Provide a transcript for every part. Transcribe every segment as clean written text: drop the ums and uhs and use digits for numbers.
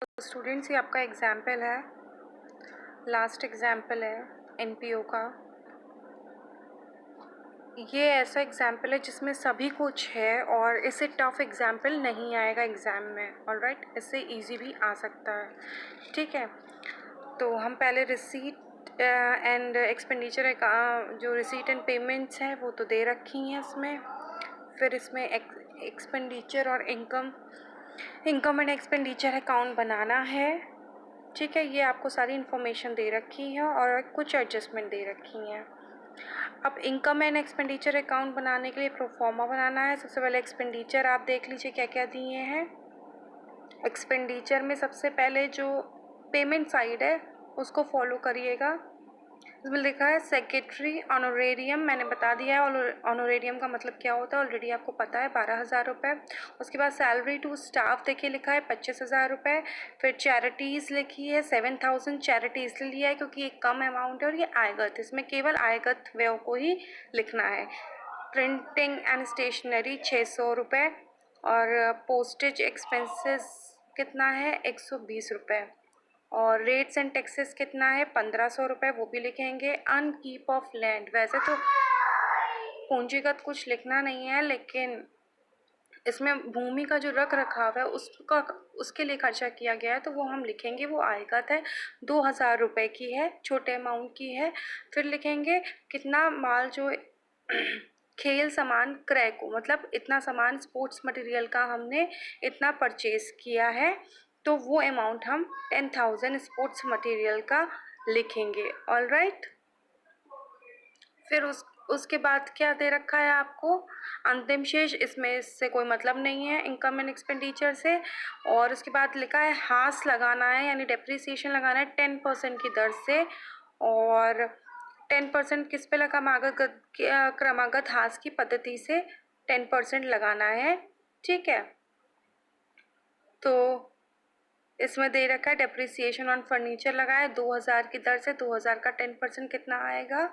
Students, ये आपका example है, लास्ट एग्जाम्पल है एनपीओ का। ये ऐसा एग्जाम्पल है जिसमें सभी कुछ है और इससे टफ एग्जाम्पल नहीं आएगा एग्ज़ाम में। ऑलराइट, इससे इजी भी आ सकता है। ठीक है, तो हम पहले रिसीट एंड एक्सपेंडिचर जो रिसीट एंड पेमेंट्स हैं वो तो दे रखी हैं इसमें। फिर इसमें एक्सपेंडिचर और इनकम एंड एक्सपेंडिचर अकाउंट बनाना है। ठीक है, ये आपको सारी इन्फॉर्मेशन दे रखी है और कुछ एडजस्टमेंट दे रखी हैं। अब इनकम एंड एक्सपेंडिचर अकाउंट बनाने के लिए प्रोफॉर्मा बनाना है। सबसे पहले एक्सपेंडिचर आप देख लीजिए क्या क्या दिए हैं। एक्सपेंडिचर में सबसे पहले जो पेमेंट साइड है उसको फॉलो करिएगा। इसमें लिखा है सेक्रेटरी ऑनोरेरियम, मैंने बता दिया है ऑनोरेरियम का मतलब क्या होता है, ऑलरेडी आपको पता है, 12,000 रुपये। उसके बाद सैलरी टू स्टाफ देखिए लिखा है 25,000 रुपये। फिर चैरिटीज़ लिखी है 7,000। चैरिटी इसलिए लिया है क्योंकि ये कम अमाउंट है और ये आयगत, इसमें केवल आयगत व्यय को ही लिखना है। प्रिंटिंग एंड स्टेशनरी 600 रुपये और पोस्टेज एक्सपेंसेस कितना है 120 रुपये और रेट्स एंड टैक्सेस कितना है 1,500 रुपये, वो भी लिखेंगे। अनकीप ऑफ लैंड, वैसे तो पूंजीगत कुछ लिखना नहीं है लेकिन इसमें भूमि का जो रख रखाव है उसके लिए खर्चा किया गया है तो वो हम लिखेंगे, वो आयगत है, 2,000 रुपये की है, छोटे अमाउंट की है। फिर लिखेंगे कितना माल जो खेल सामान क्रय को, मतलब इतना सामान स्पोर्ट्स मटेरियल का हमने इतना परचेज किया है तो वो अमाउंट हम 10,000 स्पोर्ट्स मटेरियल का लिखेंगे। ऑलराइट, फिर उसके बाद क्या दे रखा है आपको, अंतिम शेष, इसमें इससे कोई मतलब नहीं है इनकम एंड एक्सपेंडिचर से। और उसके बाद लिखा है हास लगाना है, यानी डेप्रिसिएशन लगाना है 10% की दर से। और 10% किस पे क्रमागत हास की पद्धति से 10% लगाना है। ठीक है, तो इसमें दे रखा है डेप्रिसिएशन ऑन फर्नीचर लगा है 2,000 की दर से। 2,000 का 10% कितना आएगा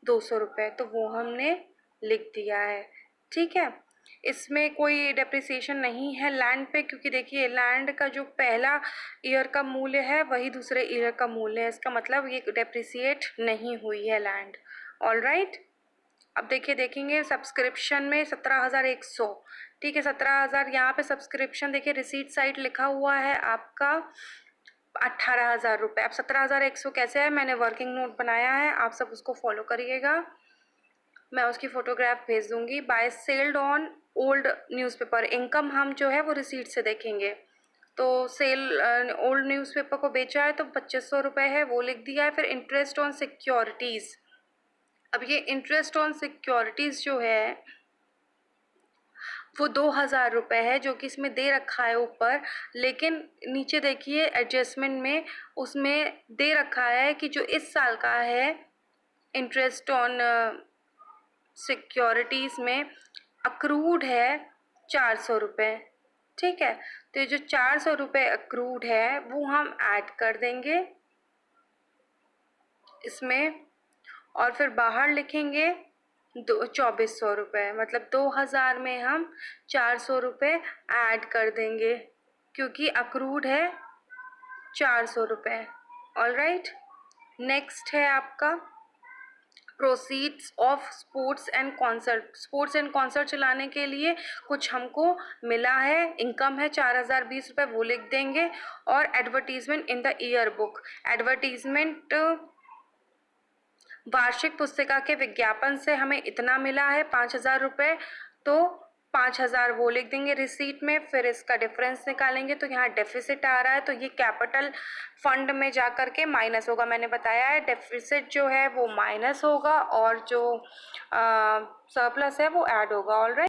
200 रुपये, तो वो हमने लिख दिया है। ठीक है, इसमें कोई डेप्रिसिएशन नहीं है लैंड पे, क्योंकि देखिए लैंड का जो पहला ईयर का मूल्य है वही दूसरे ईयर का मूल्य है, इसका मतलब ये डेप्रिसिएट नहीं हुई है लैंड। ऑलराइट, अब देखेंगे सब्सक्रिप्शन में 17,100। ठीक है, 17,000 यहाँ पे सब्सक्रिप्शन देखिए रिसीट साइड लिखा हुआ है आपका 18,000 रुपये। अब 17,100 कैसे है, मैंने वर्किंग नोट बनाया है, आप सब उसको फॉलो करिएगा, मैं उसकी फ़ोटोग्राफ भेज दूँगी। By selled on old newspaper, income हम जो है वो रिसीट से देखेंगे, तो सेल ओल्ड न्यूज़पेपर को बेचा है तो 2,500 रुपये है, वो लिख दिया है। फिर इंटरेस्ट ऑन सिक्योरिटीज़, अब ये इंटरेस्ट ऑन सिक्योरिटीज़ जो है वो 2,000 रुपये है, जो कि इसमें दे रखा है ऊपर, लेकिन नीचे देखिए एडजस्टमेंट में उसमें दे रखा है कि जो इस साल का है इंटरेस्ट ऑन सिक्योरिटीज़ में अक्रूड है 400 रुपये। ठीक है, तो ये जो 400 रुपये अक्रूड है वो हम ऐड कर देंगे इसमें, और फिर बाहर लिखेंगे 2,400 रुपये, मतलब 2,000 में हम 400 रुपये ऐड कर देंगे क्योंकि अक्रूड है 400 रुपये। ऑलराइट, नेक्स्ट है आपका proceeds of sports and concert चलाने के लिए कुछ हमको मिला है, इनकम है 4,020 रुपये, वो लिख देंगे। और advertisement in the year book, advertisement वार्षिक पुस्तिका के विज्ञापन से हमें इतना मिला है 5,000 रुपये, तो 5,000 वो लिख देंगे रिसीट में। फिर इसका डिफरेंस निकालेंगे तो यहाँ डेफिसिट आ रहा है, तो ये कैपिटल फंड में जा कर के माइनस होगा। मैंने बताया है डेफिसिट जो है वो माइनस होगा और जो सरप्लस है वो ऐड होगा। ऑलराइट।